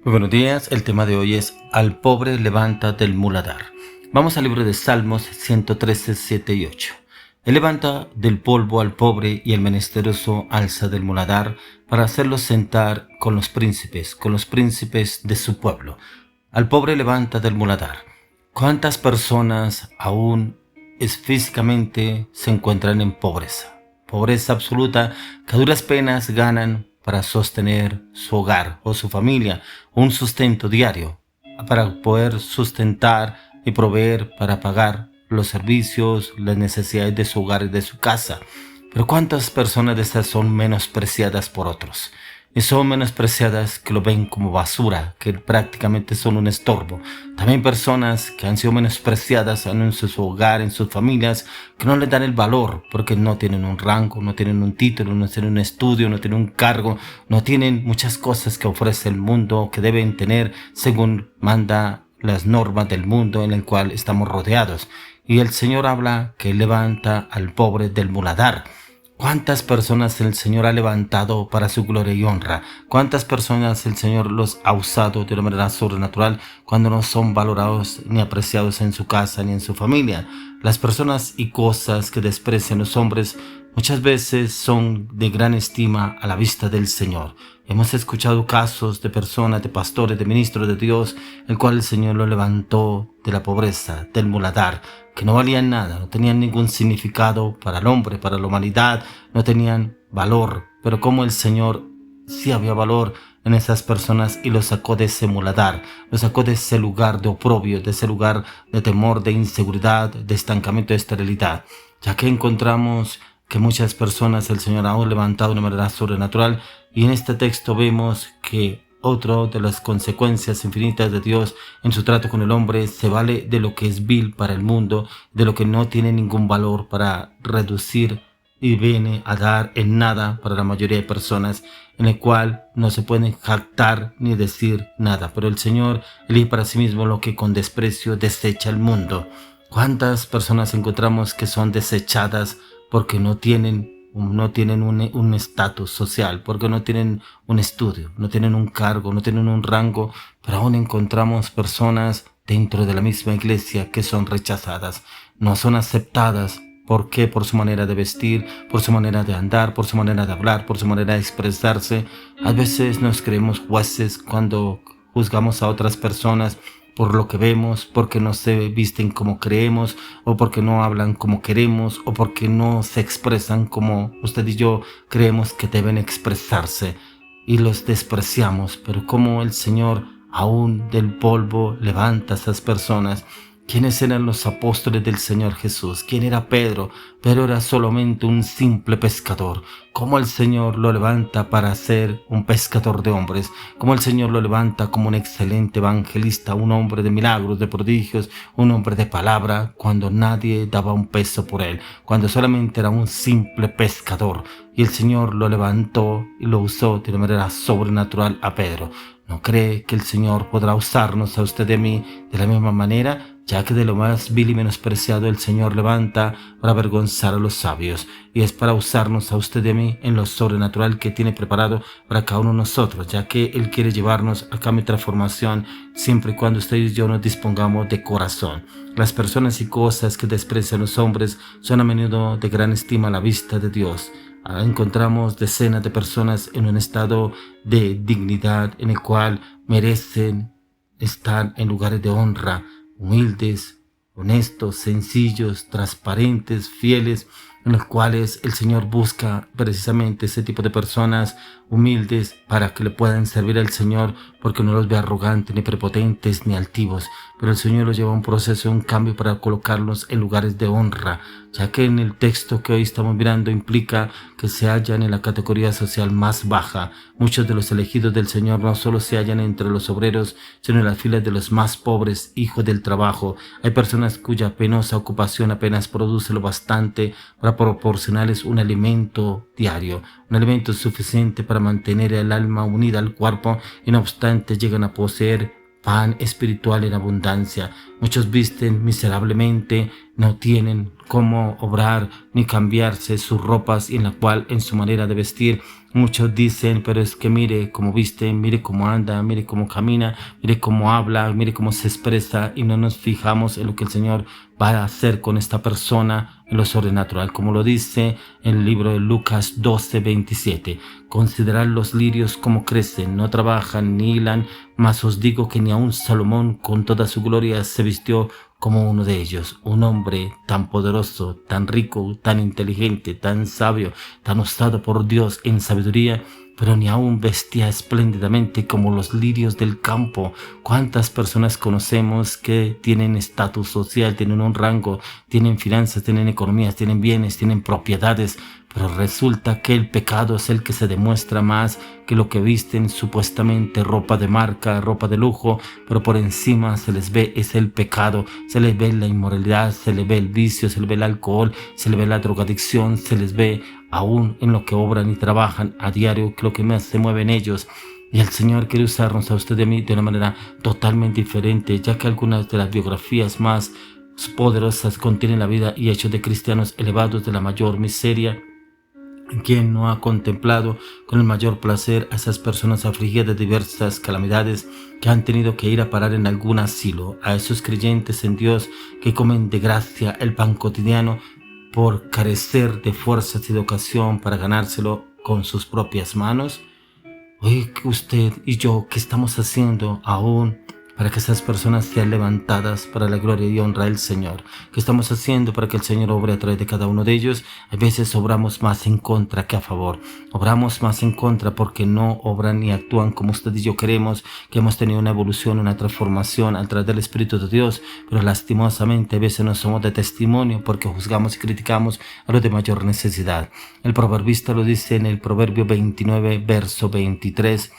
Muy buenos días, el tema de hoy es Al pobre levanta del muladar. Vamos al libro de Salmos 113, 7 y 8. Él levanta del polvo al pobre y el menesteroso alza del muladar para hacerlo sentar con los príncipes de su pueblo. Al pobre levanta del muladar. ¿Cuántas personas aún físicamente se encuentran en pobreza? Pobreza absoluta que a duras penas ganan para sostener su hogar o su familia, un sustento diario, para poder sustentar y proveer para pagar los servicios, las necesidades de su hogar y de su casa. Pero ¿cuántas personas de estas son menospreciadas por otros? Y son menospreciadas que lo ven como basura, que prácticamente son un estorbo. También personas que han sido menospreciadas en su hogar, en sus familias, que no les dan el valor porque no tienen un rango, no tienen un título, no tienen un estudio, no tienen un cargo, no tienen muchas cosas que ofrece el mundo que deben tener según manda las normas del mundo en el cual estamos rodeados. Y el Señor habla que levanta al pobre del muladar. ¿Cuántas personas el Señor ha levantado para su gloria y honra? ¿Cuántas personas el Señor los ha usado de una manera sobrenatural cuando no son valorados ni apreciados en su casa ni en su familia? Las personas y cosas que desprecian los hombres muchas veces son de gran estima a la vista del Señor. Hemos escuchado casos de personas, de pastores, de ministros de Dios, el cual el Señor lo levantó de la pobreza, del muladar, que no valían nada, no tenían ningún significado para el hombre, para la humanidad, no tenían valor. Pero como el Señor sí había valor en esas personas y los sacó de ese muladar, los sacó de ese lugar de oprobio, de ese lugar de temor, de inseguridad, de estancamiento, de esterilidad, ya que encontramos que muchas personas el Señor ha levantado de una manera sobrenatural. Y en este texto vemos que otra de las consecuencias infinitas de Dios en su trato con el hombre se vale de lo que es vil para el mundo, de lo que no tiene ningún valor para reducir y viene a dar en nada para la mayoría de personas, en el cual no se puede jactar ni decir nada. Pero el Señor elige para sí mismo lo que con desprecio desecha el mundo. ¿Cuántas personas encontramos que son desechadas porque no tienen un estatus social, porque no tienen un estudio, no tienen un cargo, no tienen un rango? Pero aún encontramos personas dentro de la misma iglesia que son rechazadas, no son aceptadas. ¿Por qué? Por su manera de vestir, por su manera de andar, por su manera de hablar, por su manera de expresarse. A veces nos creemos jueces cuando juzgamos a otras personas por lo que vemos, porque no se visten como creemos, o porque no hablan como queremos, o porque no se expresan como usted y yo creemos que deben expresarse, y los despreciamos. Pero como el Señor aún del polvo levanta a esas personas. ¿Quiénes eran los apóstoles del Señor Jesús? ¿Quién era Pedro? Pedro era solamente un simple pescador. ¿Cómo el Señor lo levanta para ser un pescador de hombres? ¿Cómo el Señor lo levanta como un excelente evangelista, un hombre de milagros, de prodigios, un hombre de palabra, cuando nadie daba un peso por él, cuando solamente era un simple pescador? Y el Señor lo levantó y lo usó de una manera sobrenatural a Pedro. ¿No cree que el Señor podrá usarnos a usted y a mí de la misma manera? Ya que de lo más vil y menospreciado el Señor levanta para avergonzar a los sabios, y es para usarnos a usted y a mí en lo sobrenatural que tiene preparado para cada uno de nosotros, ya que Él quiere llevarnos a cambio y transformación siempre y cuando usted y yo nos dispongamos de corazón. Las personas y cosas que desprecian los hombres son a menudo de gran estima a la vista de Dios. Encontramos decenas de personas en un estado de dignidad en el cual merecen estar en lugares de honra, humildes, honestos, sencillos, transparentes, fieles, en los cuales el Señor busca precisamente ese tipo de personas humildes para que le puedan servir al Señor, porque no los ve arrogantes, ni prepotentes, ni altivos. Pero el Señor los lleva a un proceso, un cambio para colocarlos en lugares de honra, ya que en el texto que hoy estamos mirando implica que se hallan en la categoría social más baja. Muchos de los elegidos del Señor no solo se hallan entre los obreros, sino en las filas de los más pobres, hijos del trabajo. Hay personas cuya penosa ocupación apenas produce lo bastante para proporcionarles un alimento diario, un alimento suficiente para mantener el alma unida al cuerpo, y no obstante llegan a poseer pan espiritual en abundancia. Muchos visten miserablemente, no tienen cómo obrar ni cambiarse sus ropas y en la cual en su manera de vestir. Muchos dicen, pero es que mire cómo viste, mire cómo anda, mire cómo camina, mire cómo habla, mire cómo se expresa y no nos fijamos en lo que el Señor va a hacer con esta persona en lo sobrenatural. Como lo dice en el libro de Lucas 12:27. Considerad los lirios como crecen, no trabajan ni hilan, mas os digo que ni aun Salomón con toda su gloria se vistió como uno de ellos. Un hombre tan poderoso, tan rico, tan inteligente, tan sabio, tan usado por Dios en sabiduría, pero ni aún vestía espléndidamente como los lirios del campo. ¿Cuántas personas conocemos que tienen estatus social, tienen un rango, tienen finanzas, tienen economías, tienen bienes, tienen propiedades? Pero resulta que el pecado es el que se demuestra más que lo que visten supuestamente ropa de marca, ropa de lujo, pero por encima se les ve es el pecado, se les ve la inmoralidad, se les ve el vicio, se les ve el alcohol, se les ve la drogadicción, se les ve aún en lo que obran y trabajan a diario, que lo que más se mueve en ellos. Y el Señor quiere usarnos a usted y a mí de una manera totalmente diferente, ya que algunas de las biografías más poderosas contienen la vida y hechos de cristianos elevados de la mayor miseria. ¿Quién no ha contemplado con el mayor placer a esas personas afligidas de diversas calamidades que han tenido que ir a parar en algún asilo? A esos creyentes en Dios que comen de gracia el pan cotidiano por carecer de fuerzas y de ocasión para ganárselo con sus propias manos. Hoy usted y yo, ¿qué estamos haciendo aún para que esas personas sean levantadas para la gloria y honra del Señor? ¿Qué estamos haciendo para que el Señor obre a través de cada uno de ellos? A veces obramos más en contra que a favor. Obramos más en contra porque no obran ni actúan como usted y yo queremos, que hemos tenido una evolución, una transformación a través del Espíritu de Dios, pero lastimosamente a veces no somos de testimonio porque juzgamos y criticamos a los de mayor necesidad. El proverbista lo dice en el Proverbio 29, verso 23,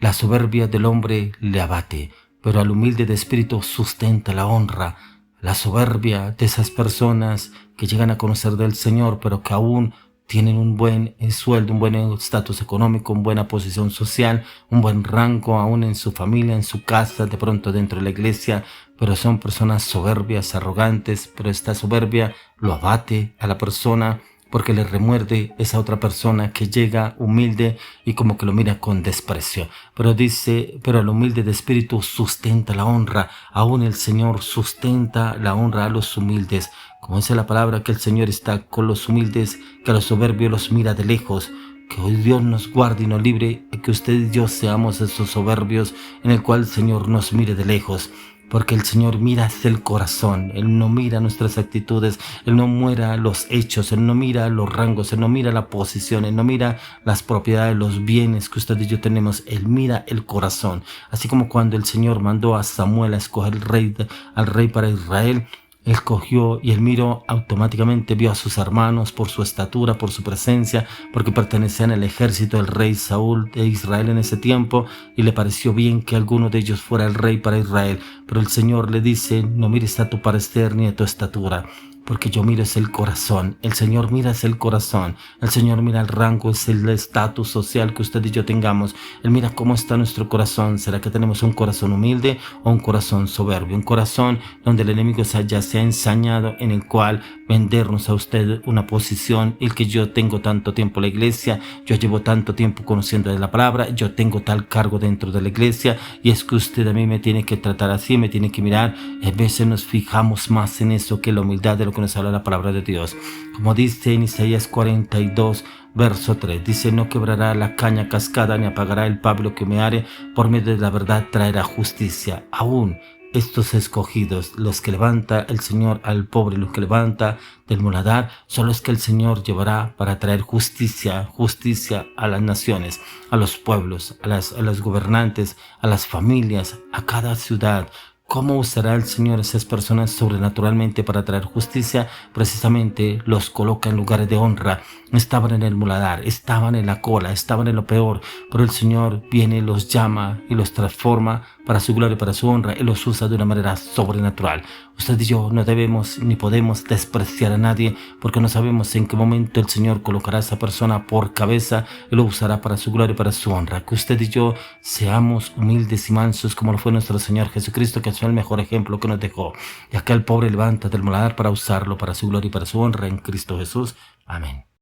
la soberbia del hombre le abate, pero al humilde de espíritu sustenta la honra. La soberbia de esas personas que llegan a conocer del Señor, pero que aún tienen un buen sueldo, un buen estatus económico, una buena posición social, un buen rango aún en su familia, en su casa, de pronto dentro de la iglesia, pero son personas soberbias, arrogantes, pero esta soberbia lo abate a la persona, porque le remuerde esa otra persona que llega humilde y como que lo mira con desprecio. Pero dice, pero al humilde de espíritu sustenta la honra. Aún el Señor sustenta la honra a los humildes. Como dice la palabra, que el Señor está con los humildes, que a los soberbios los mira de lejos. Que hoy Dios nos guarde y nos libre, y que usted y yo seamos esos soberbios en el cual el Señor nos mire de lejos. Porque el Señor mira hacia el corazón, Él no mira nuestras actitudes, Él no mira los hechos, Él no mira los rangos, Él no mira la posición, Él no mira las propiedades, los bienes que usted y yo tenemos, Él mira el corazón. Así como cuando el Señor mandó a Samuel a escoger al rey para Israel, Él cogió y él miró automáticamente, vio a sus hermanos por su estatura, por su presencia, porque pertenecían al ejército del rey Saúl de Israel en ese tiempo, y le pareció bien que alguno de ellos fuera el rey para Israel. Pero el Señor le dice, no mires a tu parecer ni a tu estatura, porque yo miro es el corazón. El Señor mira es el corazón. El Señor mira el rango, es el estatus social que usted y yo tengamos. Él mira cómo está nuestro corazón. ¿Será que tenemos un corazón humilde o un corazón soberbio? Un corazón donde el enemigo ya se ha ensañado, en el cual vendernos a usted una posición, el que yo tengo tanto tiempo en la iglesia, yo llevo tanto tiempo conociendo de la palabra, yo tengo tal cargo dentro de la iglesia, y es que usted a mí me tiene que tratar así, me tiene que mirar. A veces nos fijamos más en eso que la humildad de lo que nos habla la palabra de Dios. Como dice en Isaías 42, verso 3, dice, no quebrará la caña cascada, ni apagará el pablo que humeare, por medio de la verdad traerá justicia. Aún estos escogidos, los que levanta el Señor al pobre, los que levanta del muladar, son los que el Señor llevará para traer justicia a las naciones, a los pueblos, a los gobernantes, a las familias, a cada ciudad. ¿Cómo usará el Señor a esas personas sobrenaturalmente para traer justicia? Precisamente los coloca en lugares de honra. Estaban en el muladar, estaban en la cola, estaban en lo peor, pero el Señor viene, los llama y los transforma para su gloria y para su honra. Él los usa de una manera sobrenatural. Usted y yo no debemos ni podemos despreciar a nadie, porque no sabemos en qué momento el Señor colocará a esa persona por cabeza y lo usará para su gloria y para su honra. Que usted y yo seamos humildes y mansos como lo fue nuestro Señor Jesucristo, que es el mejor ejemplo que nos dejó. Y aquel pobre levanta del muladar para usarlo para su gloria y para su honra en Cristo Jesús. Amén.